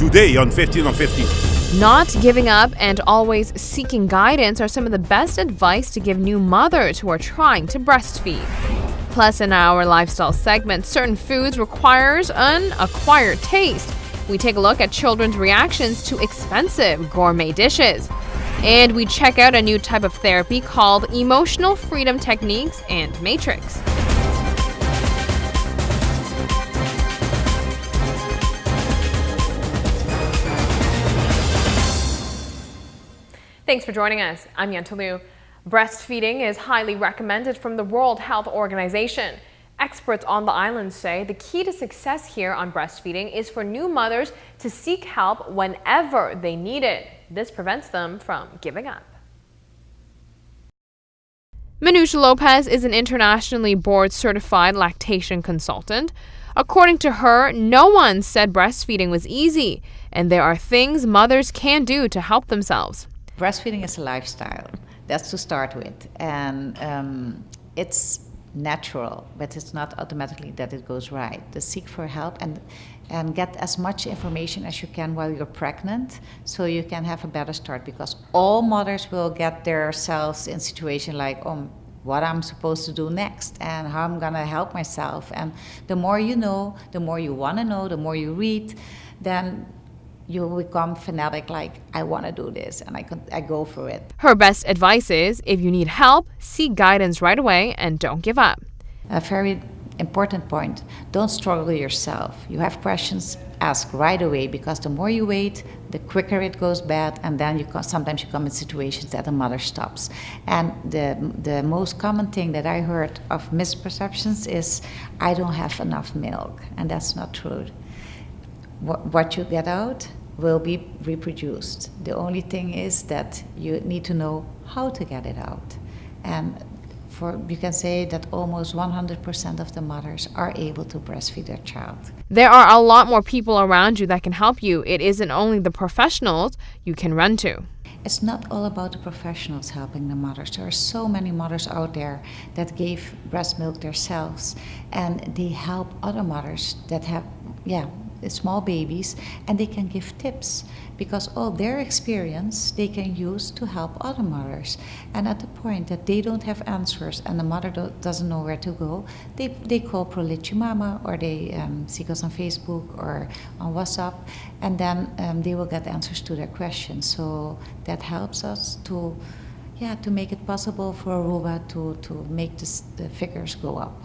today on 15 on 15. Not giving up and always seeking guidance are some of the best advice to give new mothers who are trying to breastfeed. Plus, in our lifestyle segment, certain foods requires an acquired taste. We take a look at children's reactions to expensive gourmet dishes. And we check out a new type of therapy called Emotional Freedom Techniques and Matrix. Thanks for joining us. I'm Yanta Liu. Breastfeeding is highly recommended from the World Health Organization. Experts on the island say the key to success here on breastfeeding is for new mothers to seek help whenever they need it. This prevents them from giving up. Manusha Lopez is an internationally board-certified lactation consultant. According to her, no one said breastfeeding was easy, and there are things mothers can do to help themselves. Breastfeeding is a lifestyle. That's to start with. And it's natural, but it's not automatically that it goes right. To seek for help and get as much information as you can while you're pregnant so you can have a better start, because all mothers will get themselves in situation like, what I'm supposed to do next and how I'm gonna help myself. And the more you know, the more you wanna know, the more you read, then you become fanatic, like, I want to do this, and I go for it. Her best advice is, if you need help, seek guidance right away and don't give up. A very important point, don't struggle yourself. You have questions, ask right away, because the more you wait, the quicker it goes bad, and then sometimes you come in situations that the mother stops. And the most common thing that I heard of misperceptions is, I don't have enough milk, and that's not true. What you get out will be reproduced. The only thing is that you need to know how to get it out. And you can say that almost 100% of the mothers are able to breastfeed their child. There are a lot more people around you that can help you. It isn't only the professionals you can run to. It's not all about the professionals helping the mothers. There are so many mothers out there that gave breast milk themselves, and they help other mothers that have, small babies, and they can give tips because all their experience they can use to help other mothers. And at the point that they don't have answers and the mother doesn't know where to go, they call Proleche Mama, or they seek us on Facebook or on WhatsApp, and then they will get answers to their questions. So that helps us to make it possible for Aruba to make the figures go up.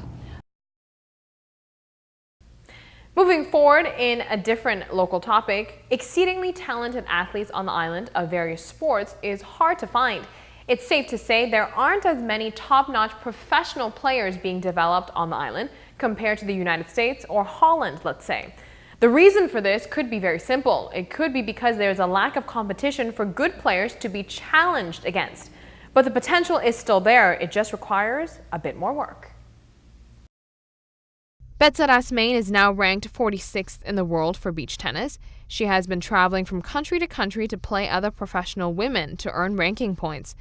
Moving forward in a different local topic, exceedingly talented athletes on the island of various sports is hard to find. It's safe to say there aren't as many top-notch professional players being developed on the island compared to the United States or Holland, let's say. The reason for this could be very simple. It could be because there's a lack of competition for good players to be challenged against. But the potential is still there. It just requires a bit more work. Betsa Rasmain is now ranked 46th in the world for beach tennis. She has been traveling from country to country to play other professional women to earn ranking points.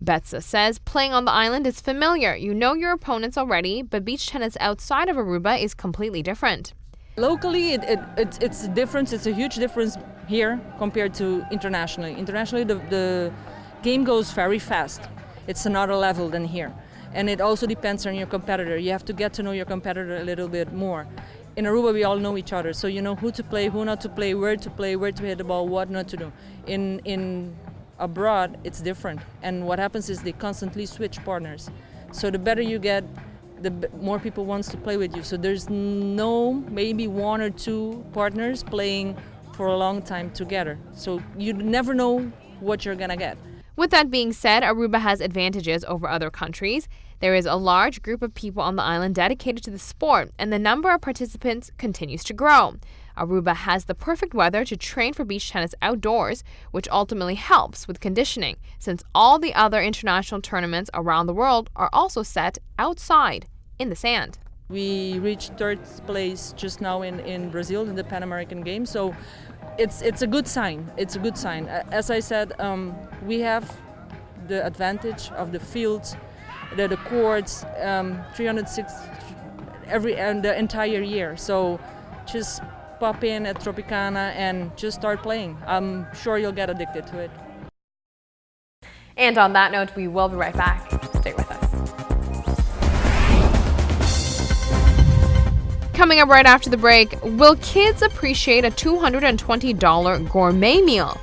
Betsa says playing on the island is familiar. You know your opponents already, but beach tennis outside of Aruba is completely different. Locally, it's a difference. It's a huge difference here compared to internationally. Internationally, the game goes very fast. It's another level than here. And it also depends on your competitor. You have to get to know your competitor a little bit more. In Aruba, we all know each other, so you know who to play, who not to play, where to hit the ball, what not to do. In abroad, it's different. And what happens is they constantly switch partners. So the better you get, the more people wants to play with you. So there's maybe one or two partners playing for a long time together. So you never know what you're gonna get. With that being said, Aruba has advantages over other countries. There is a large group of people on the island dedicated to the sport, and the number of participants continues to grow. Aruba has the perfect weather to train for beach tennis outdoors, which ultimately helps with conditioning, since all the other international tournaments around the world are also set outside in the sand. We reached third place just now in Brazil in the Pan American Games, so it's a good sign. It's a good sign. As I said, we have the advantage of the fields, the courts, 306 the entire year. So just pop in at Tropicana and just start playing. I'm sure you'll get addicted to it. And on that note, we will be right back. Stay with us. Coming up right after the break, will kids appreciate a $220 gourmet meal?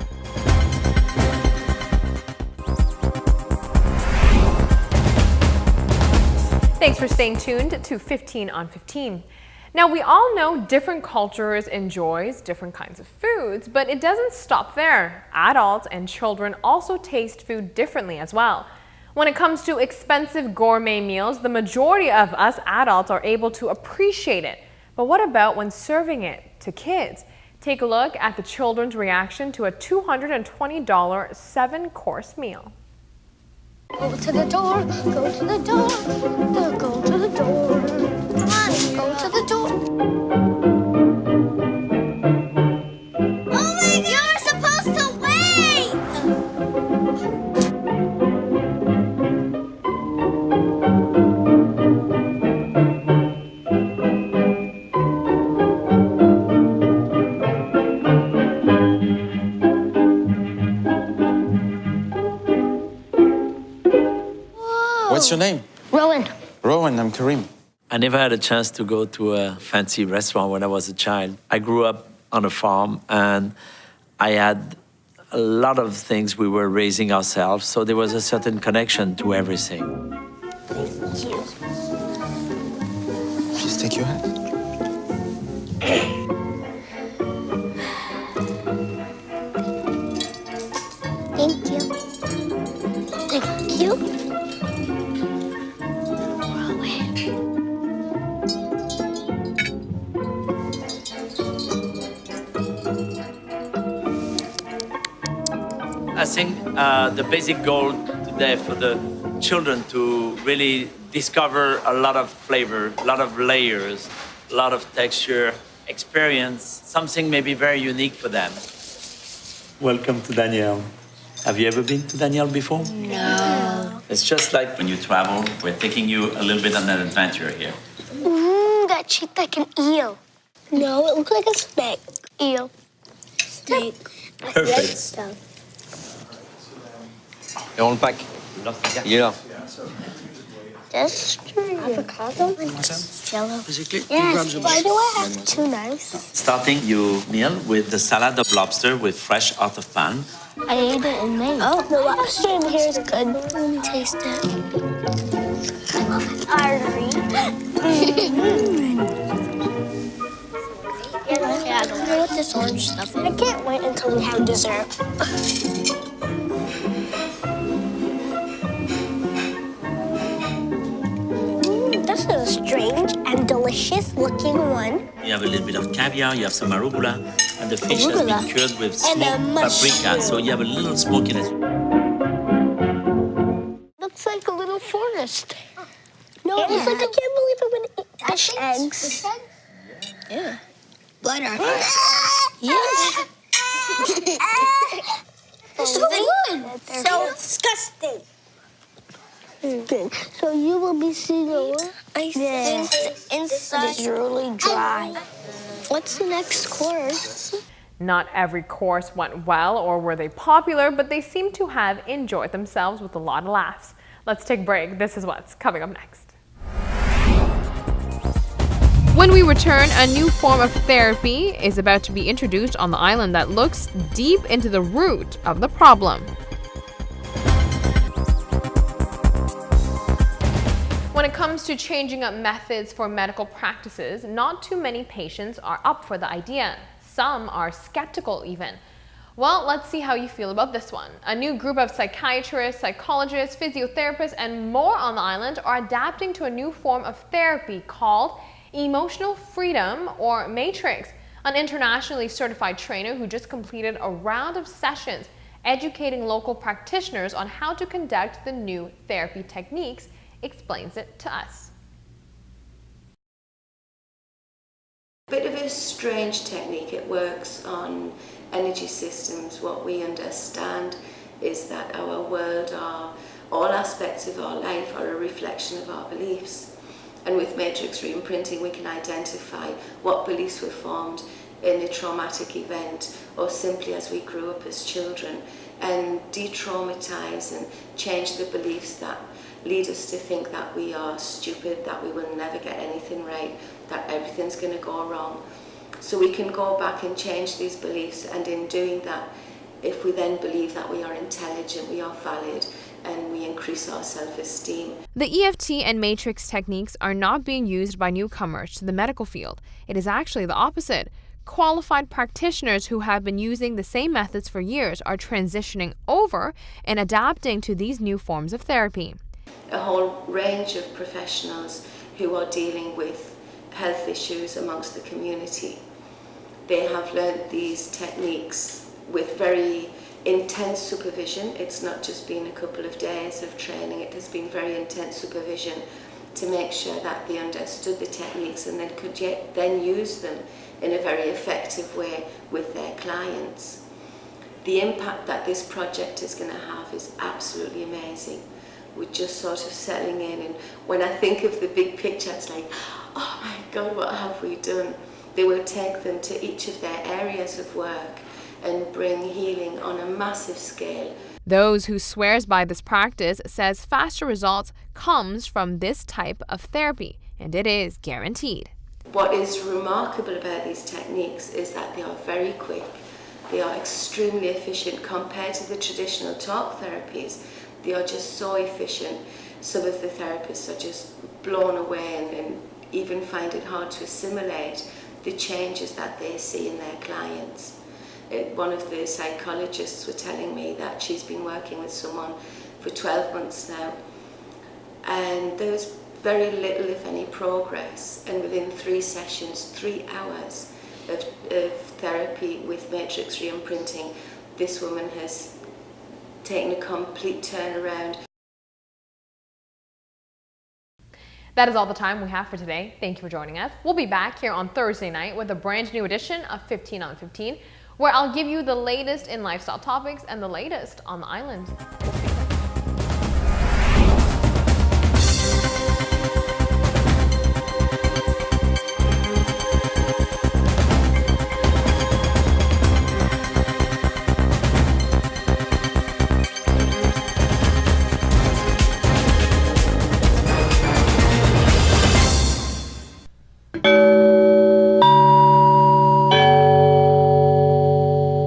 Thanks for staying tuned to 15 on 15. Now, we all know different cultures enjoys different kinds of foods, but it doesn't stop there. Adults and children also taste food differently as well. When it comes to expensive gourmet meals, the majority of us adults are able to appreciate it. But what about when serving it to kids? Take a look at the children's reaction to a $220 7-course meal. Go to the door, go to the door, go to the door. Come on, go to the door. Oh my God, you're supposed to wait! What's your name? Rowan. Rowan, I'm Karim. I never had a chance to go to a fancy restaurant when I was a child. I grew up on a farm and I had a lot of things we were raising ourselves, so there was a certain connection to everything. Thank you. Please take your hat. Thank you. Thank you. I think the basic goal today for the children to really discover a lot of flavor, a lot of layers, a lot of texture, experience something maybe very unique for them. Welcome to Daniel. Have you ever been to Daniel before? No. It's just like when you travel, we're taking you a little bit on an adventure here. That shaped like an eel. No, it looked like a snake. Eel. Snake. Perfect. Et on le pack. Il est là. Just avocado and jello. Yes, why do I have two knives? Starting your meal with the salad of lobster with fresh out of pan. I ate it in Maine. Oh, the lobster in here is good. Let me taste it. I love it. Artery. Yeah, I don't know what this orange stuff is. I can't wait until we have dessert. This is a strange and delicious looking one. You have a little bit of caviar, you have some arugula, and the fish has Arugula. been cured with And a smoked paprika, so you have a little smokiness. Looks like a little forest. No, it looks like I can't believe I'm gonna eat fish eggs. Yeah. Butter. Yes. So good. So disgusting. So you will be seeing a what? I think the inside is really dry. What's the next course? Not every course went well or were they popular, but they seem to have enjoyed themselves with a lot of laughs. Let's take a break. This is what's coming up next. When we return, a new form of therapy is about to be introduced on the island that looks deep into the root of the problem. When it comes to changing up methods for medical practices, not too many patients are up for the idea. Some are skeptical even. Well, let's see how you feel about this one. A new group of psychiatrists, psychologists, physiotherapists, and more on the island are adapting to a new form of therapy called Emotional Freedom, or Matrix. An internationally certified trainer who just completed a round of sessions educating local practitioners on how to conduct the new therapy techniques explains it to us. Bit of a strange technique. It works on energy systems. What we understand is that our world, all aspects of our life are a reflection of our beliefs. And with matrix reimprinting, we can identify what beliefs were formed in a traumatic event or simply as we grew up as children, and de-traumatize and change the beliefs that lead us to think that we are stupid, that we will never get anything right, that everything's going to go wrong. So we can go back and change these beliefs, and in doing that, if we then believe that we are intelligent, we are valid, and we increase our self-esteem. The EFT and matrix techniques are not being used by newcomers to the medical field. It is actually the opposite. Qualified practitioners who have been using the same methods for years are transitioning over and adapting to these new forms of therapy. A whole range of professionals who are dealing with health issues amongst the community. They have learned these techniques with very intense supervision. It's not just been a couple of days of training, it has been very intense supervision to make sure that they understood the techniques and then could then use them in a very effective way with their clients. The impact that this project is going to have is absolutely amazing. We're just sort of settling in, and when I think of the big picture, it's like, oh my God, what have we done? They will take them to each of their areas of work and bring healing on a massive scale. Those who swears by this practice says faster results comes from this type of therapy, and it is guaranteed. What is remarkable about these techniques is that they are very quick. They are extremely efficient compared to the traditional talk therapies. They are just so efficient. Some of the therapists are just blown away and even find it hard to assimilate the changes that they see in their clients. One of the psychologists were telling me that she's been working with someone for 12 months now, and there was very little, if any, progress, and within 3 sessions, 3 hours of therapy with matrix re-imprinting, this woman has taken a complete turnaround. That is all the time we have for today. Thank you for joining us. We'll be back here on Thursday night with a brand new edition of 15 on 15, where I'll give you the latest in lifestyle topics and the latest on the island.